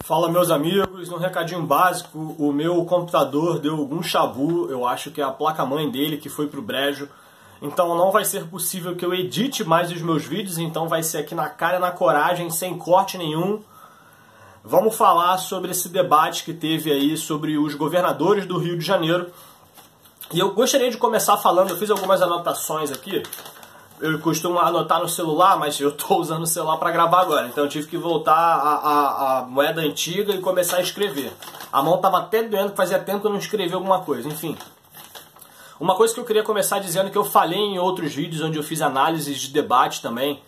Fala, meus amigos, um recadinho básico: o meu computador deu algum chabu, eu acho que é a placa-mãe dele que foi pro brejo, então não vai ser possível que eu edite mais os meus vídeos, então vai ser aqui na cara e na coragem, sem corte nenhum. Vamos falar sobre esse debate que teve aí sobre os governadores do Rio de Janeiro. E eu gostaria de começar falando, eu fiz algumas anotações aqui. Eu costumo anotar no celular, mas eu estou usando o celular para gravar agora. Então eu tive que voltar à moeda antiga e começar a escrever. A mão estava até doendo, fazia tempo que eu não escrevi alguma coisa. Enfim. Uma coisa que eu queria começar dizendo, que eu falei em outros vídeos onde eu fiz análises de debate também,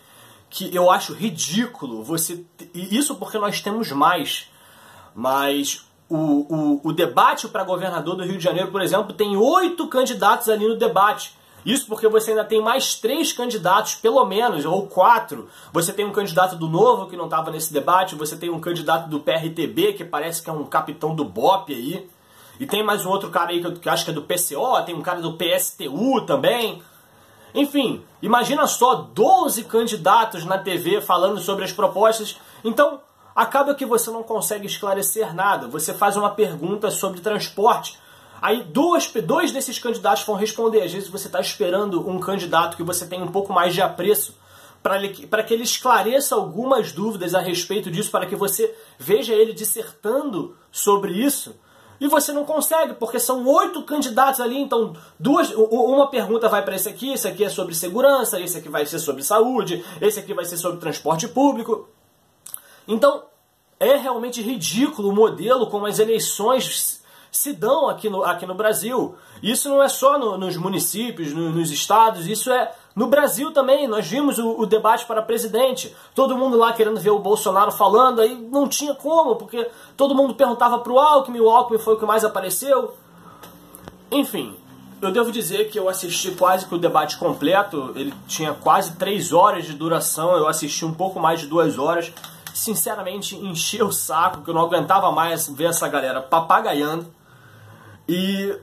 que eu acho ridículo você... E isso porque nós temos mais. Mas o debate para governador do Rio de Janeiro, por exemplo, tem 8 candidatos ali no debate. Isso porque você ainda tem mais 3 candidatos, pelo menos, ou 4. Você tem um candidato do Novo, que não estava nesse debate. Você tem um candidato do PRTB, que parece que é um capitão do BOPE aí. E tem mais um outro cara aí que acho que é do PCO. Tem um cara do PSTU também. Enfim, imagina só 12 candidatos na TV falando sobre as propostas. Então, acaba que você não consegue esclarecer nada. Você faz uma pergunta sobre transporte. Aí dois desses candidatos vão responder. Às vezes você está esperando um candidato que você tem um pouco mais de apreço para que ele esclareça algumas dúvidas a respeito disso, para que você veja ele dissertando sobre isso. E você não consegue, porque são 8 candidatos ali, então uma pergunta vai para esse aqui é sobre segurança, esse aqui vai ser sobre saúde, esse aqui vai ser sobre transporte público. Então, é realmente ridículo o modelo como as eleições se dão aqui no Brasil. Isso não é só nos municípios, nos estados, isso é no Brasil também. Nós vimos o debate para presidente, todo mundo lá querendo ver o Bolsonaro falando, aí não tinha como, porque todo mundo perguntava para o Alckmin, e o Alckmin foi o que mais apareceu. Enfim, eu devo dizer que eu assisti quase que o debate completo, ele tinha quase 3 horas de duração, eu assisti um pouco mais de 2 horas. Sinceramente, encheu o saco, que eu não aguentava mais ver essa galera papagaiando. E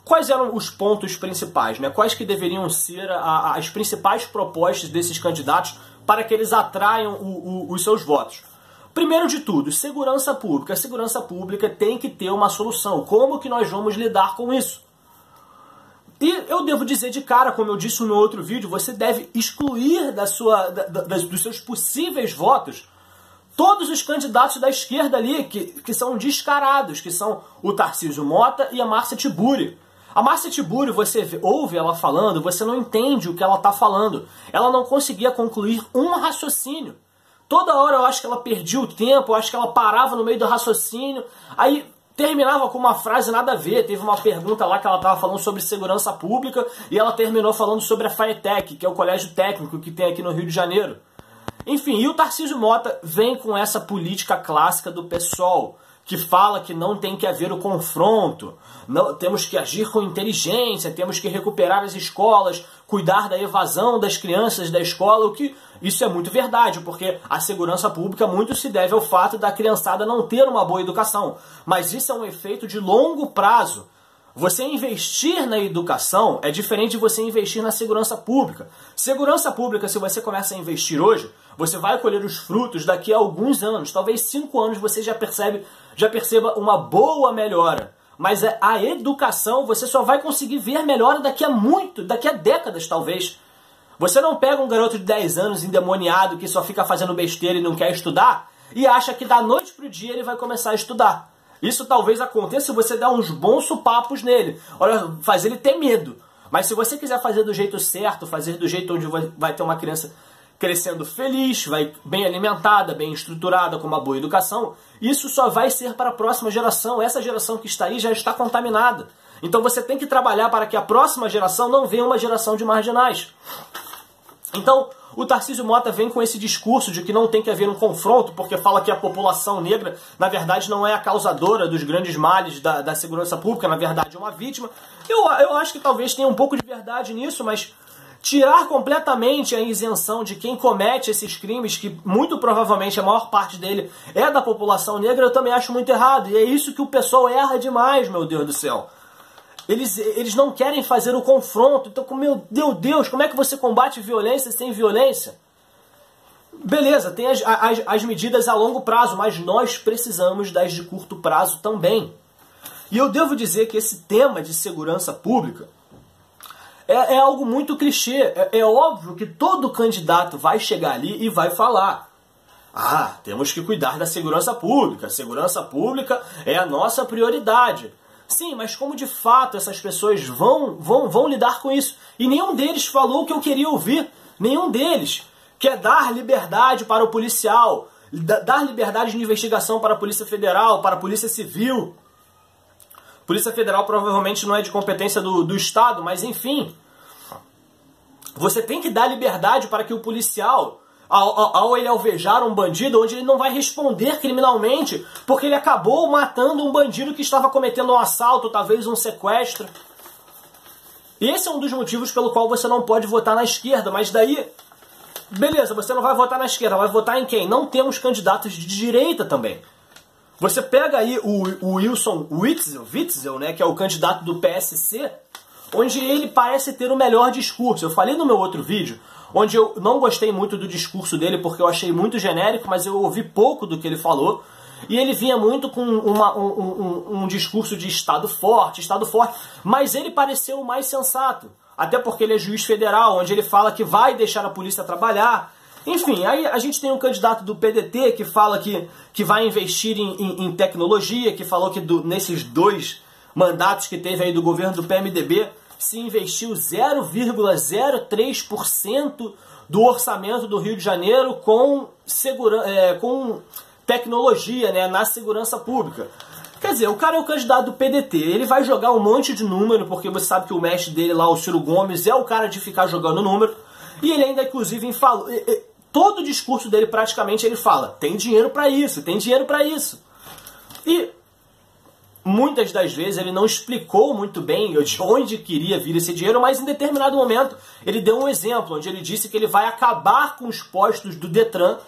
quais eram os pontos principais, né? Quais que deveriam ser as principais propostas desses candidatos para que eles atraiam os seus votos? Primeiro de tudo, segurança pública. A segurança pública tem que ter uma solução. Como que nós vamos lidar com isso? E eu devo dizer de cara, como eu disse no outro vídeo, você deve excluir dos seus possíveis votos todos os candidatos da esquerda ali, que são descarados, que são o Tarcísio Mota e a Márcia Tiburi. A Márcia Tiburi, você ouve ela falando, você não entende o que ela está falando. Ela não conseguia concluir um raciocínio. Toda hora eu acho que ela perdia o tempo, eu acho que ela parava no meio do raciocínio, aí terminava com uma frase nada a ver. Teve uma pergunta lá que ela estava falando sobre segurança pública e ela terminou falando sobre a FAETEC, que é o colégio técnico que tem aqui no Rio de Janeiro. Enfim, e o Tarcísio Mota vem com essa política clássica do PSOL, que fala que não tem que haver o confronto, temos que agir com inteligência, temos que recuperar as escolas, cuidar da evasão das crianças da escola, o que isso é muito verdade, porque a segurança pública muito se deve ao fato da criançada não ter uma boa educação. Mas isso é um efeito de longo prazo. Você investir na educação é diferente de você investir na segurança pública. Segurança pública, se você começa a investir hoje, você vai colher os frutos daqui a alguns anos. Talvez 5 anos você já perceba uma boa melhora. Mas a educação você só vai conseguir ver melhora daqui a décadas talvez. Você não pega um garoto de 10 anos endemoniado que só fica fazendo besteira e não quer estudar e acha que da noite pro dia ele vai começar a estudar. Isso talvez aconteça se você der uns bons supapos nele. Olha, faz ele ter medo. Mas se você quiser fazer do jeito certo, fazer do jeito onde vai ter uma criança crescendo feliz, bem alimentada, bem estruturada, com uma boa educação, isso só vai ser para a próxima geração. Essa geração que está aí já está contaminada. Então você tem que trabalhar para que a próxima geração não venha uma geração de marginais. Então, o Tarcísio Mota vem com esse discurso de que não tem que haver um confronto, porque fala que a população negra, na verdade, não é a causadora dos grandes males da segurança pública, na verdade é uma vítima. Eu acho que talvez tenha um pouco de verdade nisso, mas tirar completamente a isenção de quem comete esses crimes, que muito provavelmente a maior parte dele é da população negra, eu também acho muito errado. E é isso que o pessoal erra demais, meu Deus do céu. Eles não querem fazer o confronto. Então, meu Deus, como é que você combate violência sem violência? beleza, tem as medidas a longo prazo, mas nós precisamos das de curto prazo também. E eu devo dizer que esse tema de segurança pública é algo muito clichê. É óbvio que todo candidato vai chegar ali e vai falar: ah, temos que cuidar da segurança pública. A segurança pública é a nossa prioridade. Sim, mas como de fato essas pessoas vão lidar com isso? E nenhum deles falou o que eu queria ouvir. Nenhum deles quer dar liberdade para o policial, dar liberdade de investigação para a Polícia Federal, para a Polícia Civil. Polícia Federal provavelmente não é de competência do Estado, mas enfim. Você tem que dar liberdade para que o policial, ao ele alvejar um bandido, onde ele não vai responder criminalmente, porque ele acabou matando um bandido que estava cometendo um assalto, talvez um sequestro. E esse é um dos motivos pelo qual você não pode votar na esquerda, mas daí, beleza, você não vai votar na esquerda, vai votar em quem? Não temos candidatos de direita também. Você pega aí o Wilson Witzel, né, que é o candidato do PSC, onde ele parece ter o melhor discurso. Eu falei no meu outro vídeo, onde eu não gostei muito do discurso dele, porque eu achei muito genérico, mas eu ouvi pouco do que ele falou. E ele vinha muito com um discurso de Estado forte, mas ele pareceu o mais sensato. Até porque ele é juiz federal, onde ele fala que vai deixar a polícia trabalhar. Enfim, aí a gente tem um candidato do PDT que fala que vai investir em tecnologia, que falou que nesses 2 mandatos que teve aí do governo do PMDB, se investiu 0,03% do orçamento do Rio de Janeiro com tecnologia, né, na segurança pública. Quer dizer, o cara é o candidato do PDT, ele vai jogar um monte de número, porque você sabe que o mestre dele lá, o Ciro Gomes, é o cara de ficar jogando número, e ele ainda, inclusive, falou... Todo o discurso dele, praticamente, ele fala: tem dinheiro para isso, tem dinheiro para isso. E muitas das vezes ele não explicou muito bem de onde queria vir esse dinheiro, mas em determinado momento ele deu um exemplo, onde ele disse que ele vai acabar com os postos do Detran,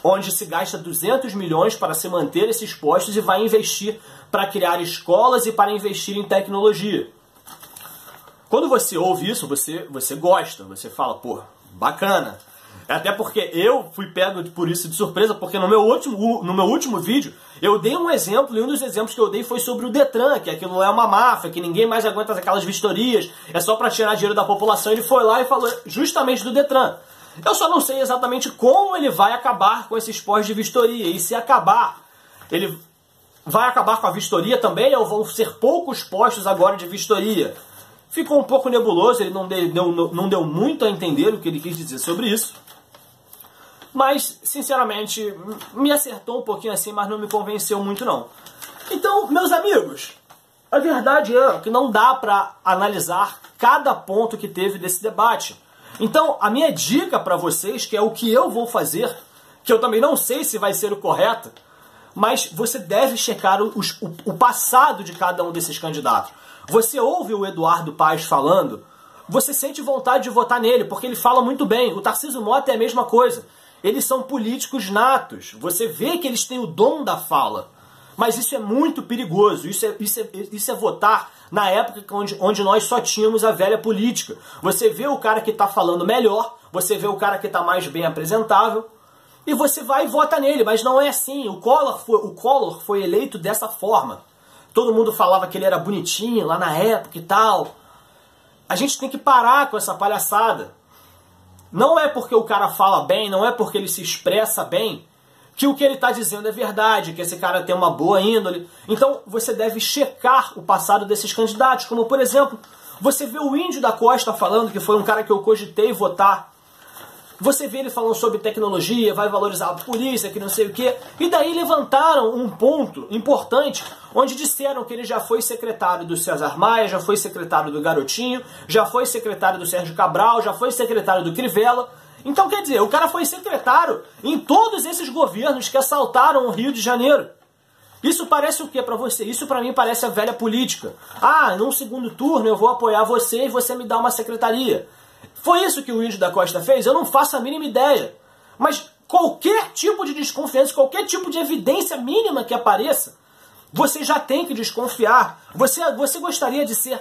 onde se gasta 200 milhões para se manter esses postos, e vai investir para criar escolas e para investir em tecnologia. Quando você ouve isso, você gosta, você fala: pô, bacana. Até porque eu fui pego por isso de surpresa, porque no meu último vídeo eu dei um exemplo, e um dos exemplos que eu dei foi sobre o Detran, que aquilo é uma máfia, que ninguém mais aguenta aquelas vistorias, é só para tirar dinheiro da população. Ele foi lá e falou justamente do Detran. Eu só não sei exatamente como ele vai acabar com esses postos de vistoria, e se acabar, ele vai acabar com a vistoria também, ou vão ser poucos postos agora de vistoria? Ficou um pouco nebuloso, ele não deu muito a entender o que ele quis dizer sobre isso. Mas, sinceramente, me acertou um pouquinho assim, mas não me convenceu muito não. Então, meus amigos, a verdade é que não dá para analisar cada ponto que teve desse debate. Então, a minha dica para vocês, que é o que eu vou fazer, que eu também não sei se vai ser o correto, mas você deve checar o passado de cada um desses candidatos. Você ouve o Eduardo Paes falando, você sente vontade de votar nele, porque ele fala muito bem. O Tarcísio Mota é a mesma coisa. Eles são políticos natos. Você vê que eles têm o dom da fala. Mas isso é muito perigoso. Isso é votar na época onde nós só tínhamos a velha política. Você vê o cara que está falando melhor, você vê o cara que está mais bem apresentável, e você vai e vota nele. Mas não é assim. O Collor foi eleito dessa forma. Todo mundo falava que ele era bonitinho lá na época e tal. A gente tem que parar com essa palhaçada. Não é porque o cara fala bem, não é porque ele se expressa bem, que o que ele está dizendo é verdade, que esse cara tem uma boa índole. Então você deve checar o passado desses candidatos, como por exemplo, você vê o Índio da Costa falando, que foi um cara que eu cogitei votar. Você vê ele falando sobre tecnologia, vai valorizar a polícia, que não sei o quê. E daí levantaram um ponto importante, onde disseram que ele já foi secretário do César Maia, já foi secretário do Garotinho, já foi secretário do Sérgio Cabral, já foi secretário do Crivella. Então, quer dizer, o cara foi secretário em todos esses governos que assaltaram o Rio de Janeiro. Isso parece o que para você? Isso para mim parece a velha política. Ah, num segundo turno eu vou apoiar você e você me dá uma secretaria. Foi isso que o Índio da Costa fez? Eu não faço a mínima ideia. Mas qualquer tipo de desconfiança, qualquer tipo de evidência mínima que apareça, você já tem que desconfiar. Você gostaria de ser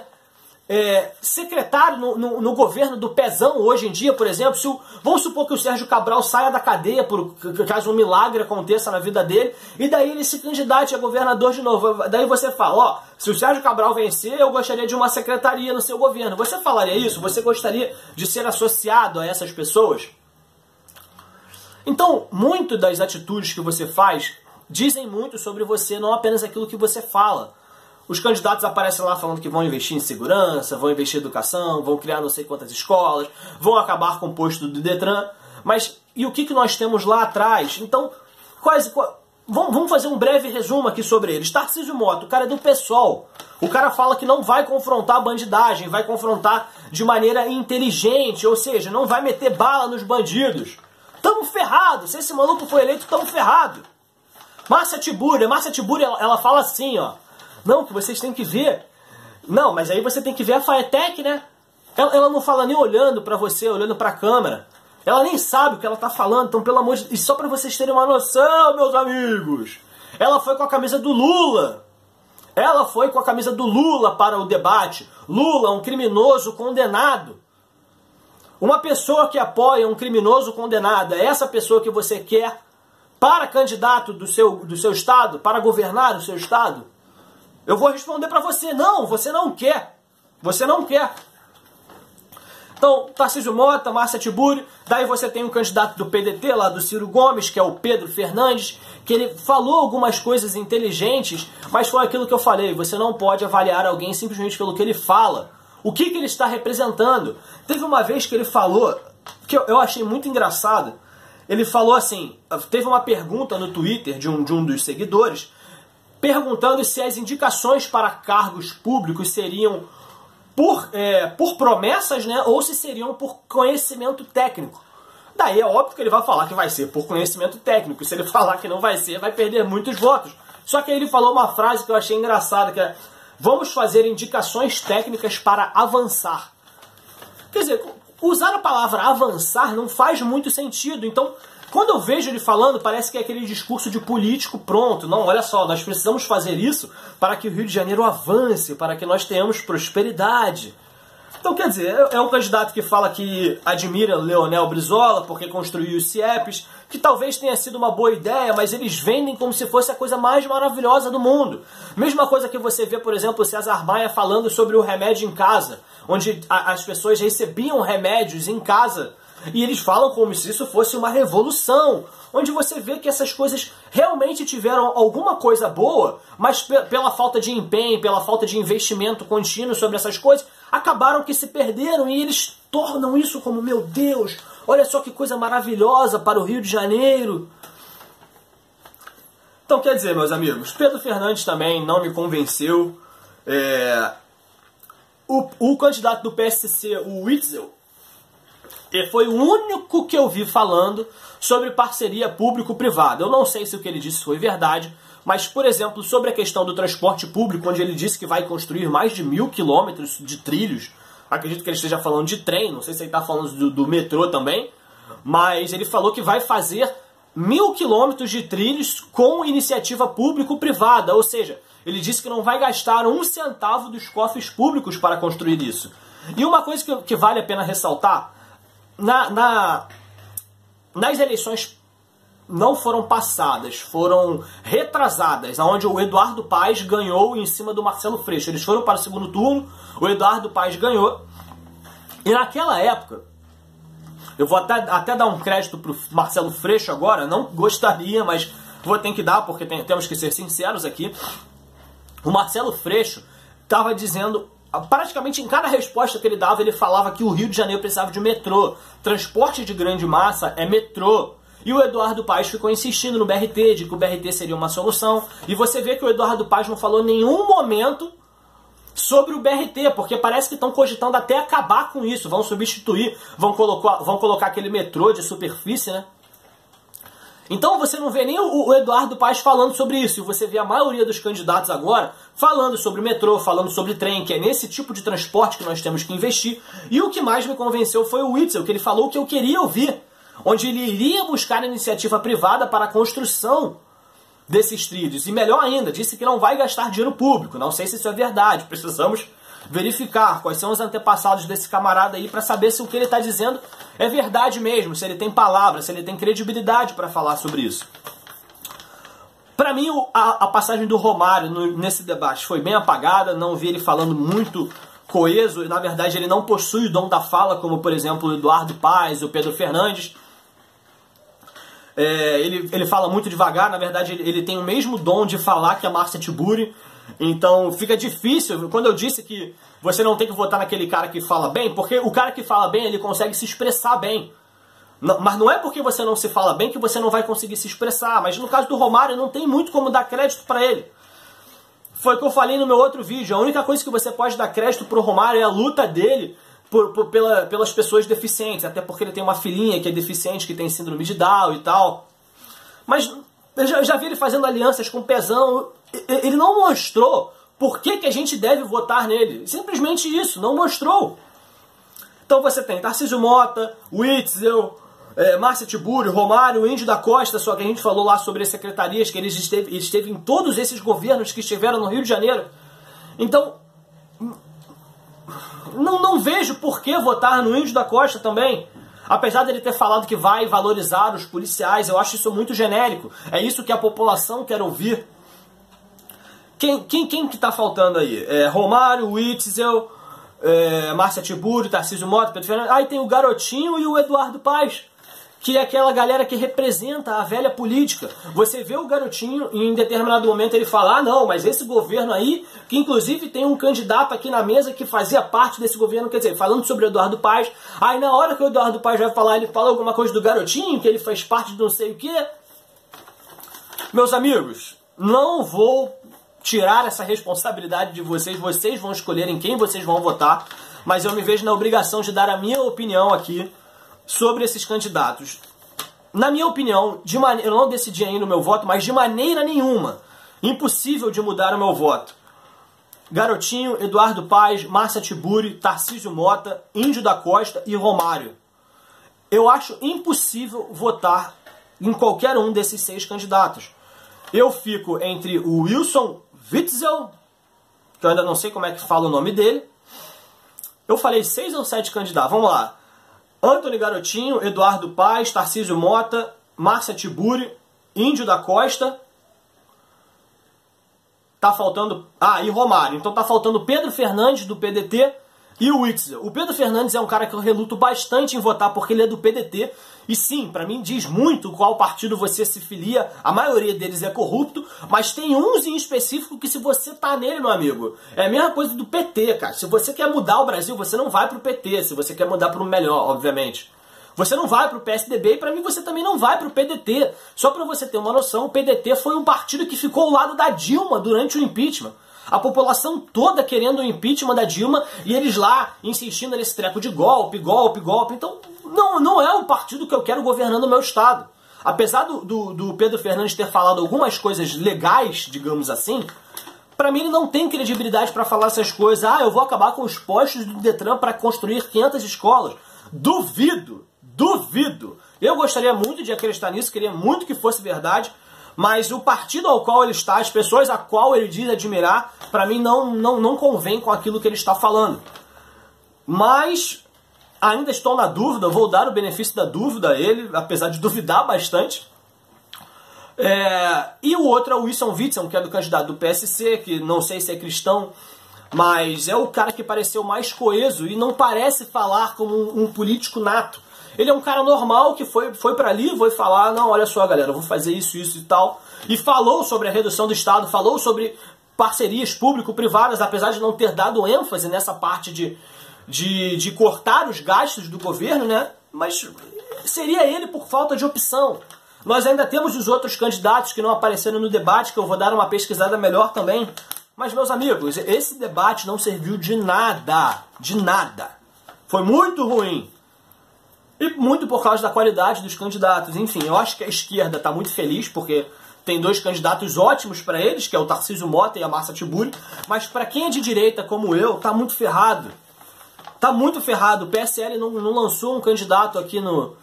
secretário no governo do Pezão hoje em dia, por exemplo, vamos supor que o Sérgio Cabral saia da cadeia por caso um milagre aconteça na vida dele, e daí ele se candidate a governador de novo. Daí você fala, ó, se o Sérgio Cabral vencer, eu gostaria de uma secretaria no seu governo. Você falaria isso? Você gostaria de ser associado a essas pessoas? Então, muito das atitudes que você faz dizem muito sobre você, não apenas aquilo que você fala. Os candidatos aparecem lá falando que vão investir em segurança, vão investir em educação, vão criar não sei quantas escolas, vão acabar com o posto do Detran. Mas e o que nós temos lá atrás? Então, vamos fazer um breve resumo aqui sobre eles. Tarcísio Mota, o cara é do PSOL. O cara fala que não vai confrontar a bandidagem, vai confrontar de maneira inteligente, ou seja, não vai meter bala nos bandidos. Tamo ferrado. Se esse maluco for eleito, tamo ferrado. Márcia Tiburi, ela fala assim, ó. Não, que vocês têm que ver. Não, mas aí você tem que ver a Faetec, né? Ela não fala nem olhando pra você, olhando pra câmera. Ela nem sabe o que ela tá falando. Então, pelo amor de Deus, e só pra vocês terem uma noção, meus amigos. Ela foi com a camisa do Lula. Ela foi com a camisa do Lula para o debate. Lula, um criminoso condenado. Uma pessoa que apoia um criminoso condenado, é essa pessoa que você quer para candidato do seu estado, para governar o seu estado? Eu vou responder para você, não, você não quer. Você não quer. Então, Tarcísio Mota, Márcia Tiburi, daí você tem um candidato do PDT, lá do Ciro Gomes, que é o Pedro Fernandes, que ele falou algumas coisas inteligentes, mas foi aquilo que eu falei, você não pode avaliar alguém simplesmente pelo que ele fala. O que ele está representando? Teve uma vez que ele falou, que eu achei muito engraçado, ele falou assim, teve uma pergunta no Twitter de um dos seguidores, perguntando se as indicações para cargos públicos seriam por promessas, né, ou se seriam por conhecimento técnico. Daí é óbvio que ele vai falar que vai ser por conhecimento técnico. Se ele falar que não vai ser, vai perder muitos votos. Só que aí ele falou uma frase que eu achei engraçada, que é: vamos fazer indicações técnicas para avançar. Quer dizer, usar a palavra avançar não faz muito sentido. Então, quando eu vejo ele falando, parece que é aquele discurso de político pronto. Não, olha só, nós precisamos fazer isso para que o Rio de Janeiro avance, para que nós tenhamos prosperidade. Então, quer dizer, é um candidato que fala que admira Leonel Brizola porque construiu os CIEPs, que talvez tenha sido uma boa ideia, mas eles vendem como se fosse a coisa mais maravilhosa do mundo. Mesma coisa que você vê, por exemplo, o César Maia falando sobre o remédio em casa, onde as pessoas recebiam remédios em casa, e eles falam como se isso fosse uma revolução, onde você vê que essas coisas realmente tiveram alguma coisa boa, mas pela falta de empenho, pela falta de investimento contínuo sobre essas coisas, acabaram que se perderam, e eles tornam isso como, meu Deus, olha só que coisa maravilhosa para o Rio de Janeiro. Então, quer dizer, meus amigos, Pedro Fernandes também não me convenceu. O candidato do PSC, o Witzel, foi o único que eu vi falando sobre parceria público-privada. Eu não sei se o que ele disse foi verdade, mas, por exemplo, sobre a questão do transporte público, onde ele disse que vai construir mais de 1.000 quilômetros de trilhos, acredito que ele esteja falando de trem, não sei se ele está falando do metrô também, mas ele falou que vai fazer 1.000 quilômetros de trilhos com iniciativa público-privada, ou seja, ele disse que não vai gastar um centavo dos cofres públicos para construir isso. E uma coisa que vale a pena ressaltar, nas eleições não foram passadas, foram retrasadas, onde o Eduardo Paes ganhou em cima do Marcelo Freixo. Eles foram para o segundo turno, o Eduardo Paes ganhou, e naquela época, eu vou até dar um crédito para o Marcelo Freixo agora, não gostaria, mas vou ter que dar, porque temos que ser sinceros aqui. O Marcelo Freixo estava dizendo, praticamente em cada resposta que ele dava, ele falava que o Rio de Janeiro precisava de metrô. Transporte de grande massa é metrô. E o Eduardo Paes ficou insistindo no BRT, de que o BRT seria uma solução. E você vê que o Eduardo Paes não falou em nenhum momento sobre o BRT, porque parece que estão cogitando até acabar com isso. Vão substituir, vão colocar aquele metrô de superfície, né? Então você não vê nem o Eduardo Paes falando sobre isso. E você vê a maioria dos candidatos agora falando sobre metrô, falando sobre trem, que é nesse tipo de transporte que nós temos que investir. E o que mais me convenceu foi o Witzel, que ele falou o que eu queria ouvir, onde ele iria buscar iniciativa privada para a construção desses trilhos. E melhor ainda, disse que não vai gastar dinheiro público. Não sei se isso é verdade, precisamos verificar quais são os antepassados desse camarada aí para saber se o que ele está dizendo é verdade mesmo, se ele tem palavra, se ele tem credibilidade para falar sobre isso. Para mim, a passagem do Romário nesse debate foi bem apagada, não vi ele falando muito coeso, e na verdade ele não possui o dom da fala, como por exemplo o Eduardo Paes, o Pedro Fernandes. Ele fala muito devagar, na verdade ele tem o mesmo dom de falar que a Márcia Tiburi, então fica difícil. Quando eu disse que você não tem que votar naquele cara que fala bem, porque o cara que fala bem, ele consegue se expressar bem. Mas não é porque você não se fala bem que você não vai conseguir se expressar. Mas no caso do Romário, não tem muito como dar crédito para ele. Foi o que eu falei no meu outro vídeo. A única coisa que você pode dar crédito pro Romário é a luta dele pelas pessoas deficientes. Até porque ele tem uma filhinha que é deficiente, que tem síndrome de Down e tal. Mas eu já vi ele fazendo alianças com o Pezão. Ele não mostrou por que a gente deve votar nele. Simplesmente isso, não mostrou. Então você tem Tarcísio Mota, Witzel, Márcia Tiburi, Romário, Índio da Costa, só que a gente falou lá sobre as secretarias, que ele esteve em todos esses governos que estiveram no Rio de Janeiro. Então, não vejo por que votar no Índio da Costa também. Apesar dele ter falado que vai valorizar os policiais, eu acho isso muito genérico. É isso que a população quer ouvir. Quem que tá faltando aí? Romário, Witzel, Márcia Tiburi, Tarcísio Mota, Pedro Fernandes. Aí tem o Garotinho e o Eduardo Paes, que é aquela galera que representa a velha política. Você vê o Garotinho e em determinado momento ele fala: ah, não, mas esse governo aí, que inclusive tem um candidato aqui na mesa que fazia parte desse governo, quer dizer, falando sobre o Eduardo Paes. Aí na hora que o Eduardo Paes vai falar, ele fala alguma coisa do Garotinho, que ele faz parte de não sei o quê. Meus amigos, não vou tirar essa responsabilidade de vocês, vocês vão escolher em quem vocês vão votar, mas eu me vejo na obrigação de dar a minha opinião aqui sobre esses candidatos. Na minha opinião, eu não decidi ainda o meu voto, mas de maneira nenhuma, impossível de mudar o meu voto. Garotinho, Eduardo Paes, Márcia Tiburi, Tarcísio Mota, Índio da Costa e Romário. Eu acho impossível votar em qualquer um desses 6 candidatos. Eu fico entre o Wilson Witzel, que eu ainda não sei como é que fala o nome dele. Eu falei 6 ou 7 candidatos, vamos lá. Antony Garotinho, Eduardo Paes, Tarcísio Mota, Márcia Tiburi, Índio da Costa. Tá faltando... Ah, e Romário. Então tá faltando Pedro Fernandes, do PDT, e o Witzel. O Pedro Fernandes é um cara que eu reluto bastante em votar porque ele é do PDT. E sim, pra mim diz muito qual partido você se filia. A maioria deles é corrupto, mas tem uns em específico que se você tá nele, meu amigo, é a mesma coisa do PT, cara. Se você quer mudar o Brasil, você não vai pro PT. Se você quer mudar pro melhor, obviamente. Você não vai pro PSDB e pra mim você também não vai pro PDT. Só pra você ter uma noção, o PDT foi um partido que ficou ao lado da Dilma durante o impeachment. A população toda querendo o impeachment da Dilma e eles lá insistindo nesse treco de golpe, golpe, golpe. Então não é o partido que eu quero governando o meu estado. Apesar do Pedro Fernandes ter falado algumas coisas legais, digamos assim, pra mim ele não tem credibilidade pra falar essas coisas. Ah, eu vou acabar com os postos do Detran pra construir 500 escolas. Duvido, duvido. Eu gostaria muito de acreditar nisso, queria muito que fosse verdade. Mas o partido ao qual ele está, as pessoas a qual ele diz admirar, para mim não convém com aquilo que ele está falando. Mas ainda estou na dúvida, vou dar o benefício da dúvida a ele, apesar de duvidar bastante. E o outro é o Wilson Witzel, que é do candidato do PSC, que não sei se é cristão, mas é o cara que pareceu mais coeso e não parece falar como um político nato. Ele é um cara normal que foi pra ali, foi falar, não, olha só galera, eu vou fazer isso, isso e tal. E falou sobre a redução do Estado, falou sobre parcerias público-privadas, apesar de não ter dado ênfase nessa parte de cortar os gastos do governo, né? Mas seria ele por falta de opção. Nós ainda temos os outros candidatos que não apareceram no debate, que eu vou dar uma pesquisada melhor também. Mas, meus amigos, esse debate não serviu de nada. De nada. Foi muito ruim. E muito por causa da qualidade dos candidatos. Enfim, eu acho que a esquerda está muito feliz, porque tem 2 candidatos ótimos para eles, que é o Tarcísio Mota e a Márcia Tiburi. Mas para quem é de direita, como eu, tá muito ferrado. Tá muito ferrado. O PSL não lançou um candidato aqui no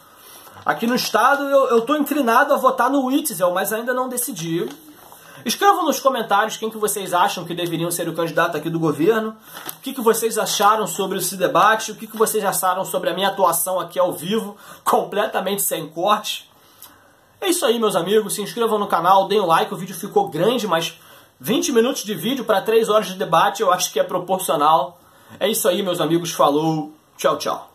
estado. Eu tô inclinado a votar no Witzel, mas ainda não decidi. Escrevam nos comentários quem que vocês acham que deveriam ser o candidato aqui do governo, o que vocês acharam sobre esse debate, o que vocês acharam sobre a minha atuação aqui ao vivo, completamente sem corte. É isso aí, meus amigos, se inscrevam no canal, deem um like, o vídeo ficou grande, mas 20 minutos de vídeo para 3 horas de debate eu acho que é proporcional. É isso aí, meus amigos, falou, tchau, tchau.